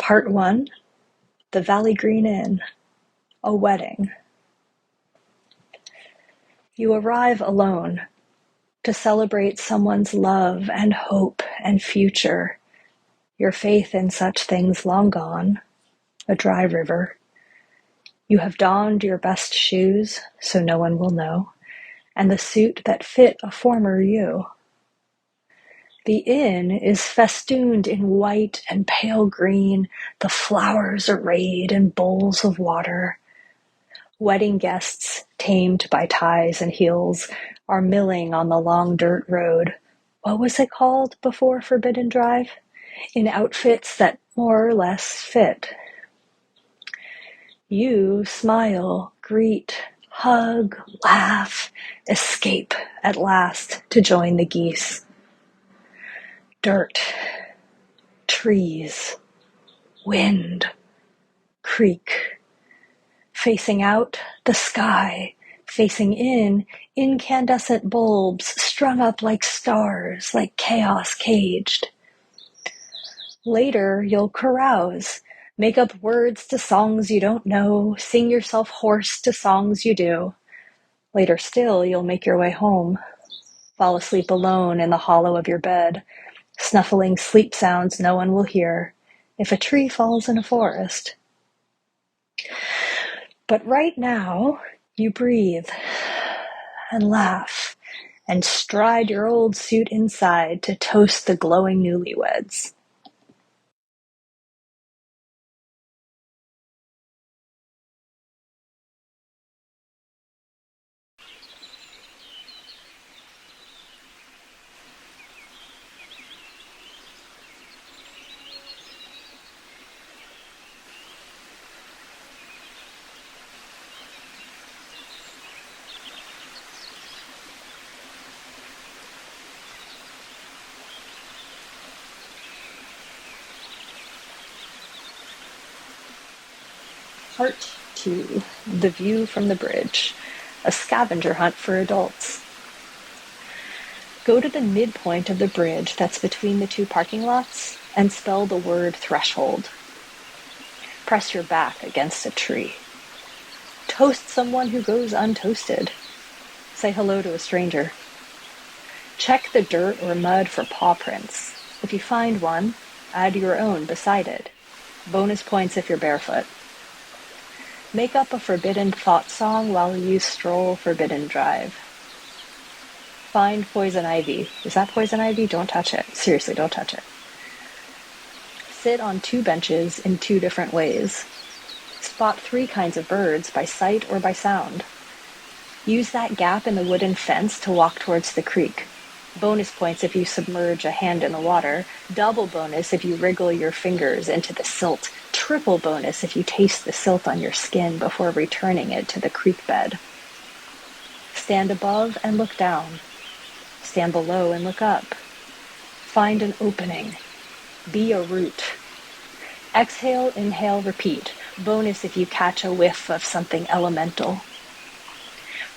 Part 1, The Valley Green Inn, a wedding. You arrive alone to celebrate someone's love and hope and future, your faith in such things long gone, a dry river. You have donned your best shoes, so no one will know, and the suit that fit a former you. The inn is festooned in white and pale green, the flowers arrayed in bowls of water. Wedding guests, tamed by ties and heels, are milling on the long dirt road. What was it called before Forbidden Drive? In outfits that more or less fit. You smile, greet, hug, laugh, escape at last to join the geese. Dirt, trees, wind, creek. Facing out, the sky. Facing in, incandescent bulbs strung up like stars, like chaos caged. Later, you'll carouse, make up words to songs you don't know, sing yourself hoarse to songs you do. Later still, you'll make your way home, fall asleep alone in the hollow of your bed, snuffling sleep sounds no one will hear, if a tree falls in a forest. But right now, you breathe and laugh and stride your old suit inside to toast the glowing newlyweds. Part 2, The View from the Bridge, a scavenger hunt for adults. Go to the midpoint of the bridge that's between the two parking lots and spell the word threshold. Press your back against a tree. Toast someone who goes untoasted. Say hello to a stranger. Check the dirt or mud for paw prints. If you find one, add your own beside it. Bonus points if you're barefoot. Make up a forbidden thought song while you stroll Forbidden Drive. Find poison ivy. Is that poison ivy? Don't touch it. Seriously, don't touch it. Sit on 2 benches in 2 different ways. Spot 3 kinds of birds by sight or by sound. Use that gap in the wooden fence to walk towards the creek. Bonus points if you submerge a hand in the water. Double bonus if you wriggle your fingers into the silt. Triple bonus if you taste the silt on your skin before returning it to the creek bed. Stand above and look down. Stand below and look up. Find an opening. Be a root. Exhale, inhale, repeat. Bonus if you catch a whiff of something elemental.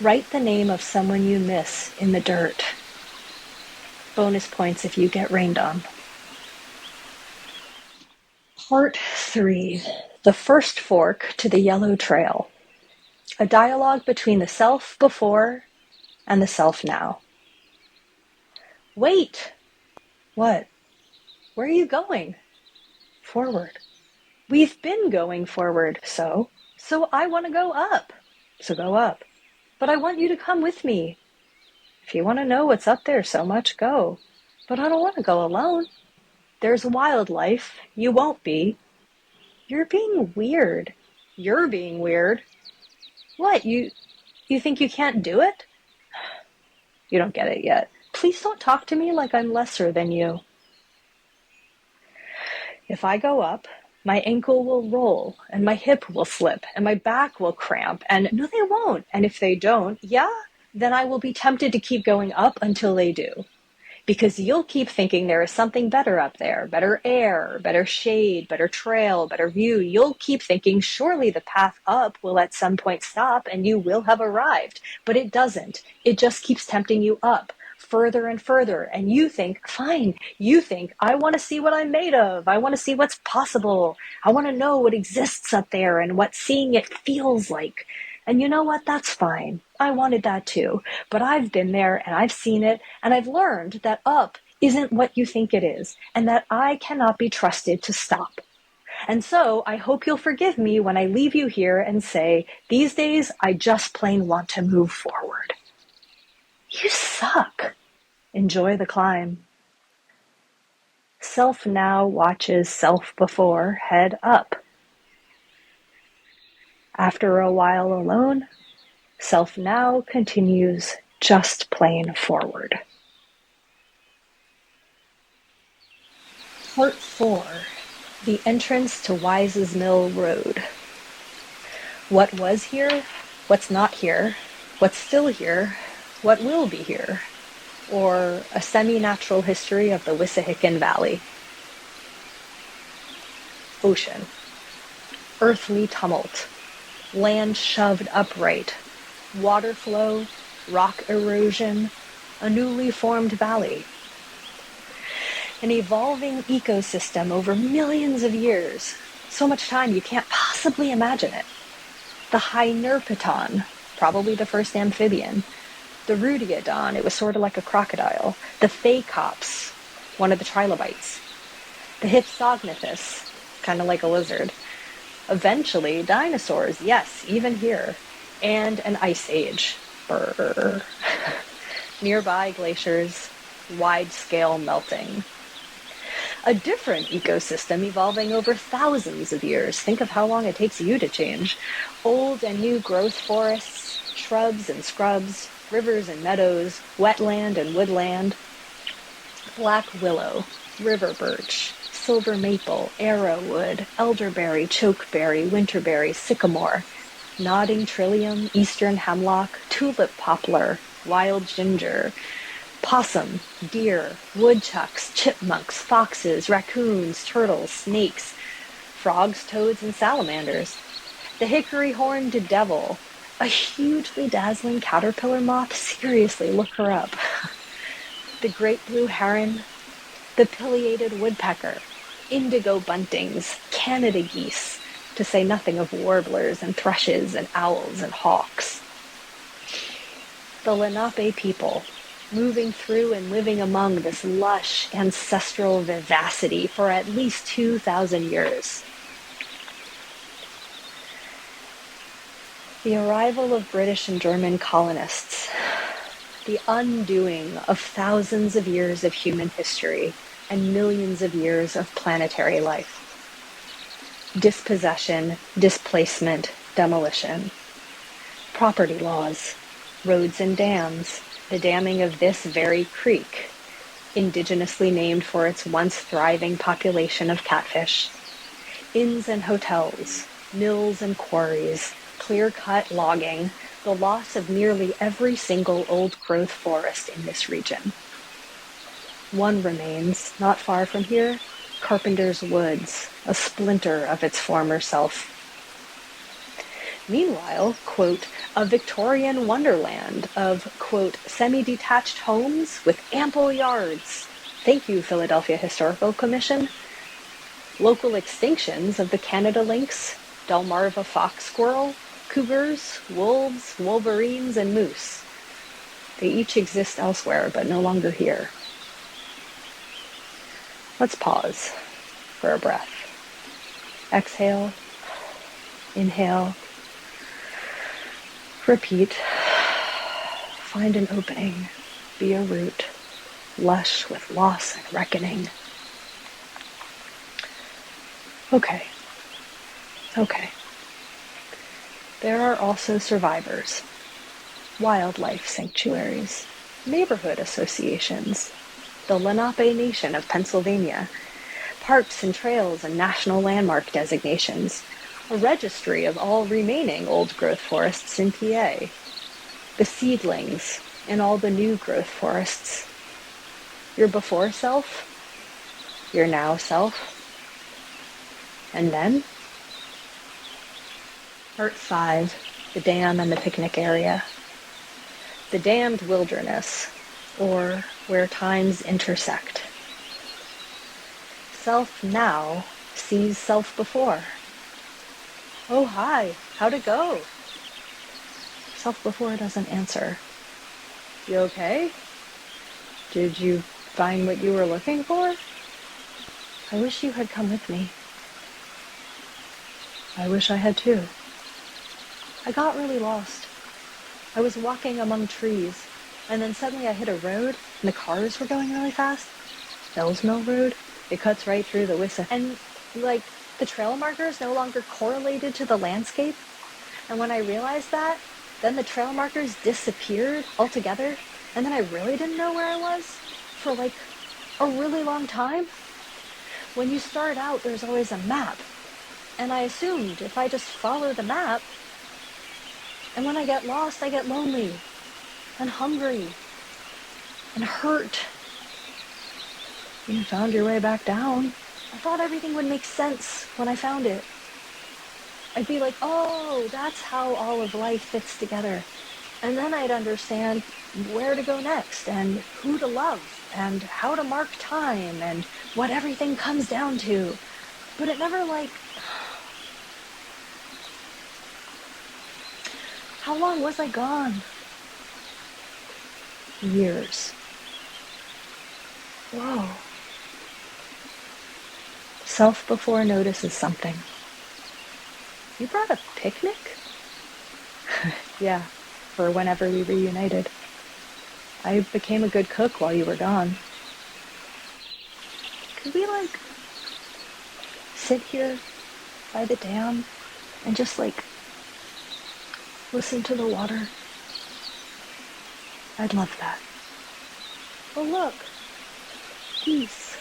Write the name of someone you miss in the dirt. Bonus points if you get rained on. Part 3, The First Fork to the Yellow Trail. A dialogue between the self before and the self now. Wait! What? Where are you going? Forward. We've been going forward, so I want to go up. So go up. But I want you to come with me. If you want to know what's up there so much, go. But I don't want to go alone. There's wildlife. You won't be. You're being weird. You're being weird. What, you think you can't do it? You don't get it yet. Please don't talk to me like I'm lesser than you. If I go up, my ankle will roll, and my hip will slip, and my back will cramp, and no, they won't. And if they don't, then I will be tempted to keep going up until they do. Because you'll keep thinking there is something better up there, better air, better shade, better trail, better view. You'll keep thinking surely the path up will at some point stop and you will have arrived. But it doesn't. It just keeps tempting you up, further and further. And you think, fine, you think, I want to see what I'm made of. I want to see what's possible. I want to know what exists up there and what seeing it feels like. And you know what? That's fine. I wanted that too. But I've been there and I've seen it, and I've learned that up isn't what you think it is, and that I cannot be trusted to stop. And so I hope you'll forgive me when I leave you here and say, these days I just plain want to move forward. You suck. Enjoy the climb. Self now watches self before head up. After a while alone, self now continues just plain forward. Part 4. The entrance to Wise's Mill Road. What was here, what's not here, what's still here, what will be here, or a semi-natural history of the Wissahickon Valley. Ocean. Earthly tumult. Land shoved upright. Water flow, rock erosion, a newly formed valley. An evolving ecosystem over millions of years. So much time you can't possibly imagine it. The Hynerpeton, probably the first amphibian. The Rudiodon, it was sort of like a crocodile. The Phacops, one of the trilobites. The Hypsognathus, kind of like a lizard. Eventually, dinosaurs, yes, even here. And an ice age. Brr. Nearby glaciers, wide-scale melting. A different ecosystem evolving over thousands of years. Think of how long it takes you to change. Old and new growth forests, shrubs and scrubs, rivers and meadows, wetland and woodland. Black willow, river birch, silver maple, arrowwood, elderberry, chokeberry, winterberry, sycamore, nodding trillium, eastern hemlock, tulip poplar, wild ginger, possum, deer, woodchucks, chipmunks, foxes, raccoons, turtles, snakes, frogs, toads, and salamanders. The hickory-horned devil, a hugely dazzling caterpillar moth. Seriously, look her up. The great blue heron, the pileated woodpecker, indigo buntings, Canada geese, to say nothing of warblers and thrushes and owls and hawks. The Lenape people, moving through and living among this lush ancestral vivacity for at least 2,000 years. The arrival of British and German colonists, the undoing of thousands of years of human history and millions of years of planetary life. Dispossession, displacement, demolition. Property laws, roads and dams, the damming of this very creek, indigenously named for its once thriving population of catfish. Inns and hotels, mills and quarries, clear-cut logging, the loss of nearly every single old-growth forest in this region. One remains, not far from here, Carpenter's Woods, a splinter of its former self. Meanwhile, quote, a Victorian wonderland of, quote, semi-detached homes with ample yards. Thank you, Philadelphia Historical Commission. Local extinctions of the Canada lynx, Delmarva fox squirrel, cougars, wolves, wolverines, and moose. They each exist elsewhere, but no longer here. Let's pause for a breath. Exhale, inhale, repeat. Find an opening, be a root, lush with loss and reckoning. Okay. There are also survivors, wildlife sanctuaries, neighborhood associations, the Lenape Nation of Pennsylvania, parks and trails and national landmark designations, a registry of all remaining old-growth forests in PA, the seedlings in all the new-growth forests, your before self, your now self, and then Part 5, the dam and the picnic area. The dammed wilderness, or where times intersect. Self now sees self before. Oh, hi, how'd it go? Self before doesn't answer. You okay? Did you find what you were looking for? I wish you had come with me. I wish I had too. I got really lost. I was walking among trees, and then suddenly I hit a road, and the cars were going really fast. Bell's Mill Road. It cuts right through the Wissa. And, the trail markers no longer correlated to the landscape. And when I realized that, then the trail markers disappeared altogether, and then I really didn't know where I was for, a really long time. When you start out, there's always a map. And I assumed if I just follow the map, and when I get lost, I get lonely and hungry and hurt. You found your way back down. I thought everything would make sense when I found it. I'd be like, oh, that's how all of life fits together. And then I'd understand where to go next and who to love and how to mark time and what everything comes down to. But it never how long was I gone? Years. Whoa. Self before notices something. You brought a picnic? Yeah, for whenever we reunited. I became a good cook while you were gone. Could we, sit here by the dam and just, listen to the water? I'd love that. Oh, look. Geese.